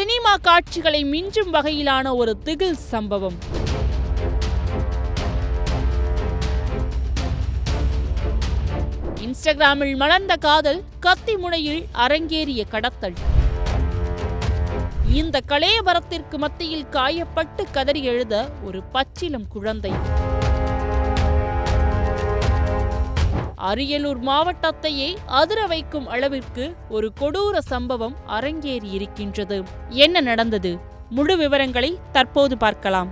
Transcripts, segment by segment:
Cinema காட்சிகளை மிஞ்சும் வகையிலான ஒரு திகில் சம்பவம். இன்ஸ்டாகிராமில் மலர்ந்த காதல், கத்தி முனையில் அரங்கேறிய கடத்தல். இந்த கலேபரத்திற்கு மத்தியில் காயப்பட்டு கதறி எழுத ஒரு பச்சிளம் குழந்தை. அரியலூர் மாவட்டத்தையே அதிர வைக்கும் அளவிற்கு ஒரு கொடூர சம்பவம் அரங்கேறி இருக்கின்றது. என்ன நடந்தது? முழு விவரங்களை தற்போது பார்க்கலாம்.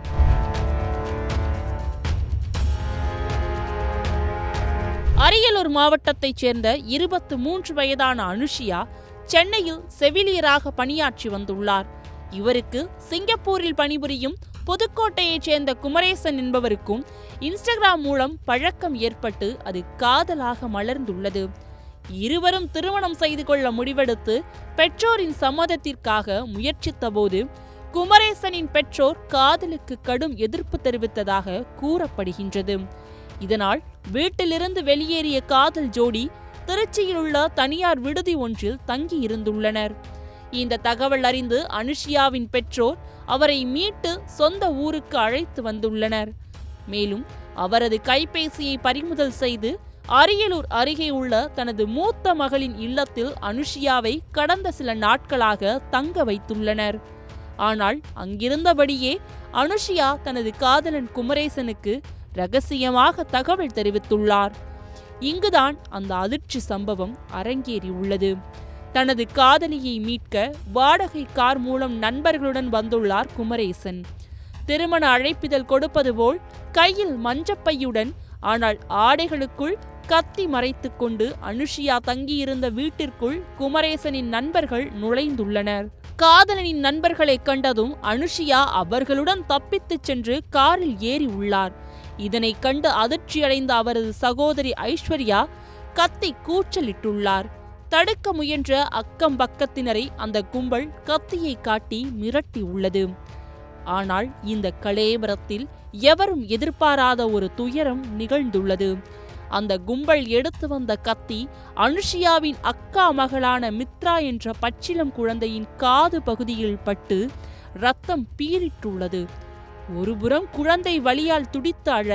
அரியலூர் மாவட்டத்தைச் சேர்ந்த 23 வயதான அனுஷியா சென்னையில் செவிலியராக பணியாற்றி வந்துள்ளார். இவருக்கு சிங்கப்பூரில் பணிபுரியும் புதுக்கோட்டையைச் சேர்ந்த குமரேசன் என்பவருக்கும் இன்ஸ்டாகிராம் மூலம் பழக்கம் ஏற்பட்டு அது காதலாக மலர்ந்துள்ளது. இருவரும் திருமணம் செய்து கொள்ள முடிவெடுத்து பெற்றோரின் சம்மதத்திற்காக முயற்சித்த போது குமரேசனின் பெற்றோர் காதலுக்கு கடும் எதிர்ப்பு தெரிவித்ததாக கூறப்படுகின்றது. இதனால் வீட்டிலிருந்து வெளியேறிய காதல் ஜோடி திருச்சியில் உள்ள தனியார் விடுதி ஒன்றில் தங்கி இருந்துள்ளனர். இந்த தகவல் அறிந்து அனுஷியாவின் பெற்றோர் அவரை மீட்டு சொந்த ஊருக்கு அழைத்து வந்துள்ளனர். மேலும் அவரது கைபேசியை பறிமுதல் செய்து அரியலூர் அருகே உள்ள தனது மூத்த மகளின் இல்லத்தில் அனுஷியாவை கடந்த சில நாட்களாக தங்க வைத்துள்ளனர். ஆனால் அங்கிருந்தபடியே அனுஷியா தனது காதலன் குமரேசனுக்கு ரகசியமாக தகவல் தெரிவித்துள்ளார். இங்குதான் அந்த அதிர்ச்சி சம்பவம் அரங்கேறியுள்ளது. தனது காதலியை மீட்க வாடகை கார் மூலம் நண்பர்களுடன் வந்துள்ளார் குமரேசன். திருமண அழைப்பிதழ் கொடுப்பது போல் கையில் மஞ்சப்பையுடன், ஆனால் ஆடைகளுக்குள் கத்தி மறைத்துக் கொண்டு அனுஷியா தங்கியிருந்த வீட்டிற்குள் குமரேசனின் நண்பர்கள் நுழைந்துள்ளனர். காதலனின் நண்பர்களை கண்டதும் அனுஷியா அவர்களுடன் தப்பித்துச் சென்று காரில் ஏறி உள்ளார். இதனை கண்டு அதிர்ச்சியடைந்த அவரது சகோதரி ஐஸ்வர்யா கத்தி கூச்சலிட்டுள்ளார். தடுக்க முயன்ற அக்கம் பக்கத்தினரை அந்த கும்பல் கத்தியை காட்டி மிரட்டி உள்ளது. ஆனால் இந்த கலேபரத்தில் எவரும் எதிர்பாராத ஒரு துயரம் நிகழ்ந்துள்ளது. அந்த கும்பல் எடுத்து வந்த கத்தி அனுஷியாவின் அக்கா மகளான மித்ரா என்ற பச்சிளம் குழந்தையின் காது பகுதியில் பட்டு ரத்தம் பீரிட்டுள்ளது. ஒருபுறம் குழந்தை வலியால் துடித்து அழ,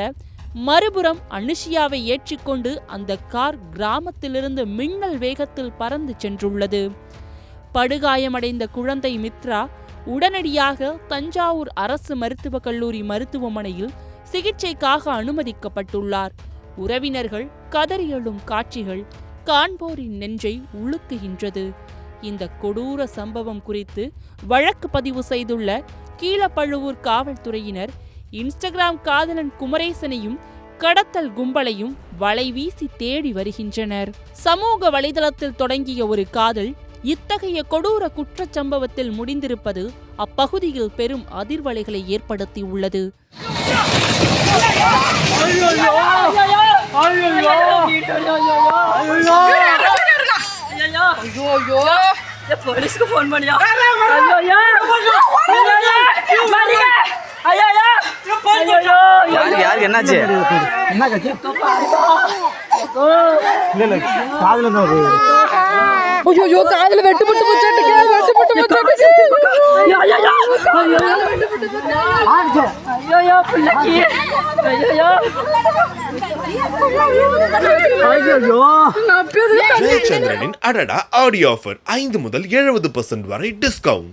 மறுபுறம் அனுஷியாவை ஏற்றிக்கொண்டு அந்த கார் கிராமத்திலிருந்து மின்னல் வேகத்தில் பறந்து சென்றுள்ளது. படுகாயமடைந்த குழந்தை மித்ரா உடனடியாக தஞ்சாவூர் அரசு மருத்துவக் கல்லூரி மருத்துவமனையில் சிகிச்சைக்காக அனுமதிக்கப்பட்டுள்ளார். உறவினர்கள் கதறி எழும் காட்சிகள் காண்போரின் நெஞ்சை உலுக்குகின்றது. இந்த கொடூர சம்பவம் குறித்து வழக்கு பதிவு செய்துள்ள கீழப்பழுவூர் காவல்துறையினர் இன்ஸ்டாகிராம் காதலன் குமரேசனையும் கடத்தல் கும்பலையும் வலைவீசி தேடி வருகின்றனர். சமூக வலைதளத்தில் தொடங்கிய ஒரு காதல் இத்தகைய கொடூர குற்றச்சம்பவத்தில் முடிந்திருப்பது அப்பகுதியில் பெரும் அதிர்வலைகளை ஏற்படுத்தியுள்ளது. யாருக்கு என்னாச்சு? காதுல வெட்டுப்பட்டு ஜெயச்சந்திரனின் அடடா ஆடியோ ஆஃபர் 5 முதல் 70% வரை டிஸ்கவுண்ட்.